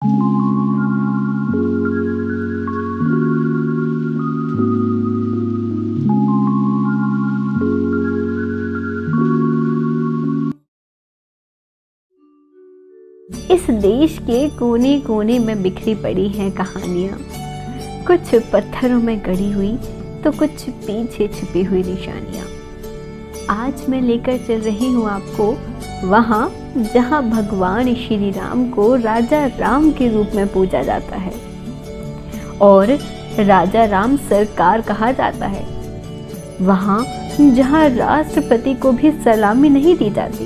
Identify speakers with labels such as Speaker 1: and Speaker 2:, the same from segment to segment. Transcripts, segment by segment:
Speaker 1: इस देश के कोने कोने में बिखरी पड़ी हैं कहानियाँ, कुछ पत्थरों में गड़ी हुई तो कुछ पीछे छुपी हुई निशानियाँ। आज मैं लेकर चल रही हूँ आपको वहाँ जहाँ भगवान श्री राम को राजा राम के रूप में पूजा जाता है और राजा राम सरकार कहा जाता है। वहाँ जहाँ राष्ट्रपति को भी सलामी नहीं दी जाती,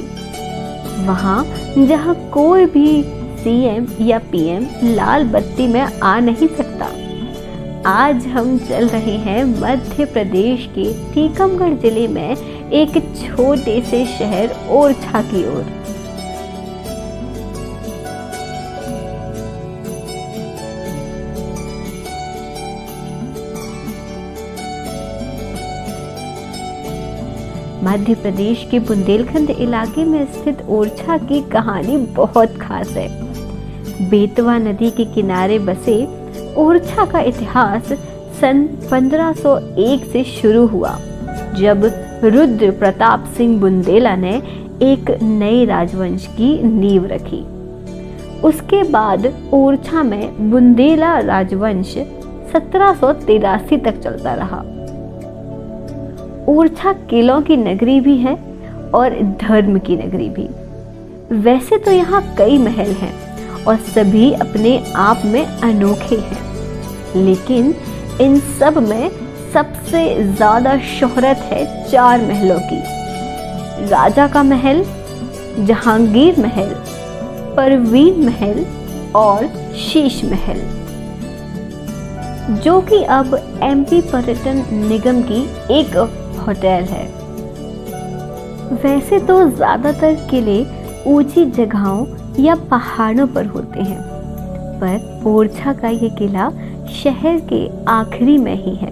Speaker 1: वहाँ जहाँ कोई भी सीएम या पीएम लाल बत्ती में आ नहीं सकता। आज हम चल रहे हैं मध्य प्रदेश के टीकमगढ़ जिले में एक छोटे से शहर ओरछा की ओर। मध्य प्रदेश के बुंदेलखंड इलाके में स्थित ओरछा की कहानी बहुत खास है। बेतवा नदी के किनारे बसे ओरछा का इतिहास सन 1501 से शुरू हुआ, जब रुद्र प्रताप सिंह बुंदेला ने एक नए राजवंश की नींव रखी। उसके बाद ओरछा में बुंदेला राजवंश 1783 तक चलता रहा। ओरछा किलों की नगरी भी है और धर्म की नगरी भी। वैसे तो यहाँ कई महल हैं और सभी अपने आप में अनोखे हैं, लेकिन इन सब में सबसे ज्यादा शोहरत है 4 महलों की। राजा का महल, जहांगीर महल, परवीन महल और शीश महल, जो कि अब एमपी पर्यटन निगम की एक होटल है। वैसे तो ज्यादातर किले ऊंची जगहों या पहाड़ों पर होते हैं, पर ओरछा का ये किला शहर के आखिरी में ही है।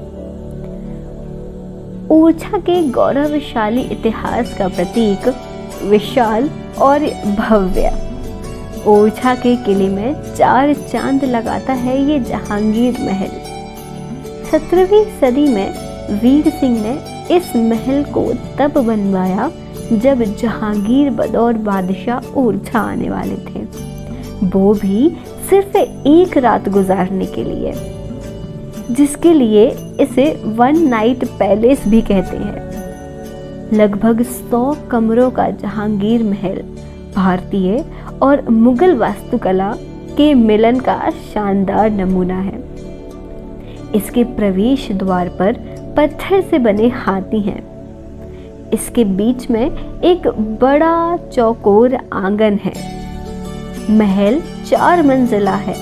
Speaker 1: ओरछा के गौरवशाली इतिहास का प्रतीक विशाल और भव्य ओरछा के किले में 4 चांद लगाता है ये जहांगीर महल। 17वीं सदी में वीर सिंह ने इस महल को तब बनवाया जब जहांगीर बतौर बादशाह ओरछा आने वाले थे, वो भी सिर्फ एक रात गुजारने के लिए, जिसके लिए इसे 1 नाइट पैलेस भी कहते हैं। लगभग 100 कमरों का जहांगीर महल भारतीय और मुगल वास्तुकला के मिलन का शानदार नमूना है। इसके प्रवेश द्वार पर पत्थर से बने हाथी हैं। इसके बीच में एक बड़ा चौकोर आंगन है। महल 4 मंजिला है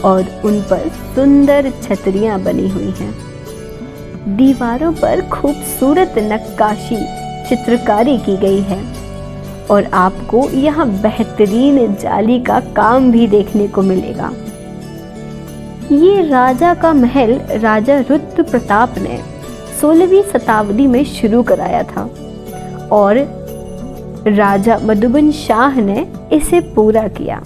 Speaker 1: और उन पर सुंदर छतरियां बनी हुई हैं। दीवारों पर खूबसूरत नक्काशी चित्रकारी की गई है और आपको यहाँ बेहतरीन जाली का काम भी देखने को मिलेगा। ये राजा का महल राजा रुद्र प्रताप ने 16वीं शताब्दी में शुरू कराया था और राजा मधुबन शाह ने इसे पूरा किया।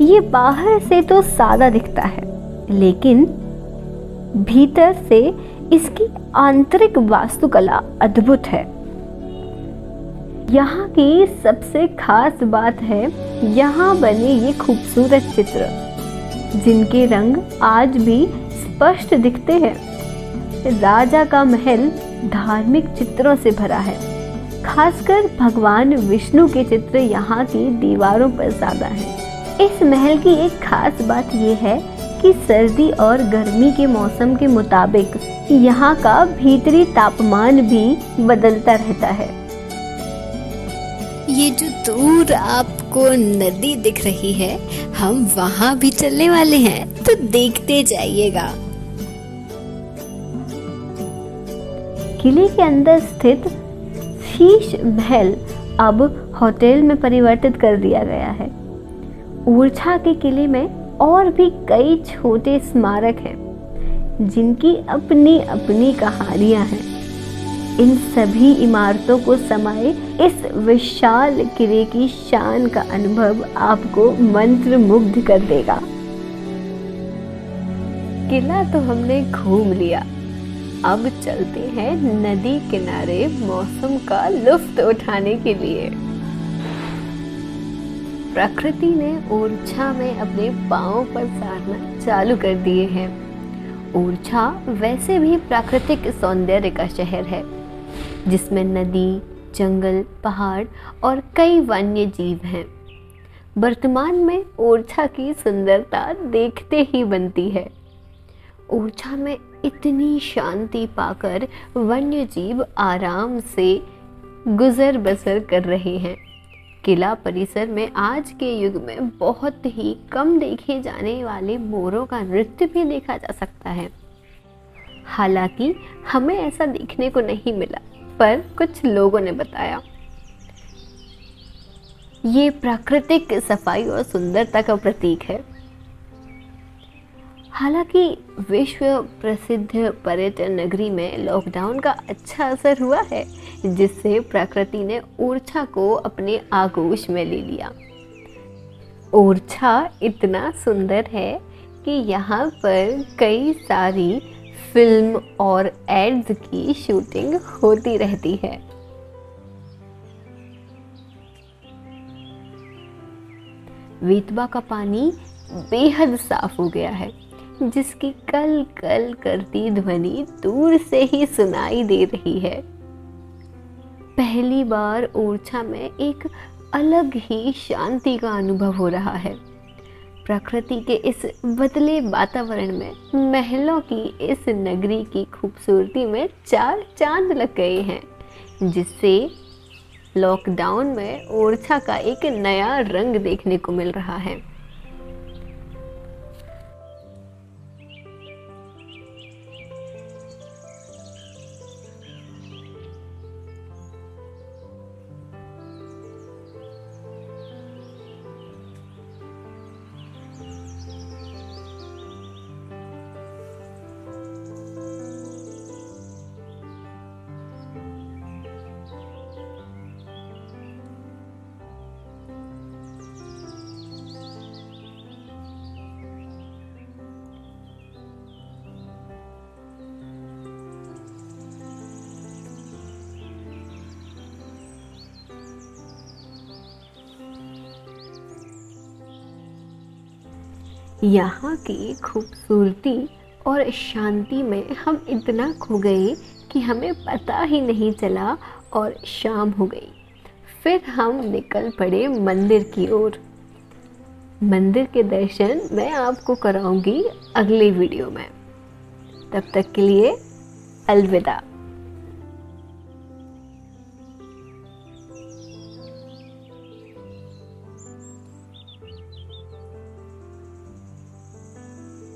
Speaker 1: ये बाहर से तो सादा दिखता है, लेकिन भीतर से इसकी आंतरिक वास्तुकला अद्भुत है। यहाँ की सबसे खास बात है यहाँ बने ये खूबसूरत चित्र, जिनके रंग आज भी स्पष्ट दिखते हैं। राजा का महल धार्मिक चित्रों से भरा है, खासकर भगवान विष्णु के चित्र यहाँ की दीवारों पर ज्यादा हैं। इस महल की एक खास बात यह है कि सर्दी और गर्मी के मौसम के मुताबिक यहाँ का भीतरी तापमान भी बदलता रहता है।
Speaker 2: ये जो दूर आपको नदी दिख रही है, हम वहाँ भी चलने वाले हैं, तो देखते जाइएगा।
Speaker 1: किले के अंदर स्थित शीश महल अब होटल में परिवर्तित कर दिया गया है। ओरछा के किले में और भी कई छोटे स्मारक हैं, जिनकी अपनी अपनी कहानियां हैं। इन सभी इमारतों को समाये इस विशाल किले की शान का अनुभव आपको मंत्रमुग्ध कर देगा। किला तो हमने घूम लिया, अब चलते हैं नदी किनारे मौसम का लुत्फ उठाने के लिए। प्रकृति ने ओरछा में अपने पांव पसारना चालू कर दिए हैं। ओरछा वैसे भी प्राकृतिक सौंदर्य का शहर है, जिसमें नदी, जंगल, पहाड़ और कई वन्य जीव हैं। वर्तमान में ओरछा की सुंदरता देखते ही बनती है। ओरछा में इतनी शांति पाकर वन्य जीव आराम से गुजर बसर कर रहे हैं। किला परिसर में आज के युग में बहुत ही कम देखे जाने वाले मोरों का नृत्य भी देखा जा सकता है। हालांकि हमें ऐसा देखने को नहीं मिला, पर कुछ लोगों ने बताया। ये प्राकृतिक सफाई और सुंदरता का प्रतीक है। हालांकि विश्व प्रसिद्ध पर्यटन नगरी में लॉकडाउन का अच्छा असर हुआ है, जिससे प्रकृति ने ओरछा को अपने आगोश में ले लिया। ओरछा इतना सुंदर है कि यहाँ पर कई सारी फिल्म और एड्स की शूटिंग होती रहती है। वेतवा का पानी बेहद साफ हो गया है, जिसकी कल कल करती ध्वनि दूर से ही सुनाई दे रही है। पहली बार ओरछा में एक अलग ही शांति का अनुभव हो रहा है। प्रकृति के इस बदले वातावरण में महलों की इस नगरी की खूबसूरती में 4 चांद लग गए हैं, जिससे लॉकडाउन में ओरछा का एक नया रंग देखने को मिल रहा है। यहाँ की खूबसूरती और शांति में हम इतना खो गए कि हमें पता ही नहीं चला और शाम हो गई। फिर हम निकल पड़े मंदिर की ओर। मंदिर के दर्शन मैं आपको कराऊंगी अगले वीडियो में। तब तक के लिए अलविदा।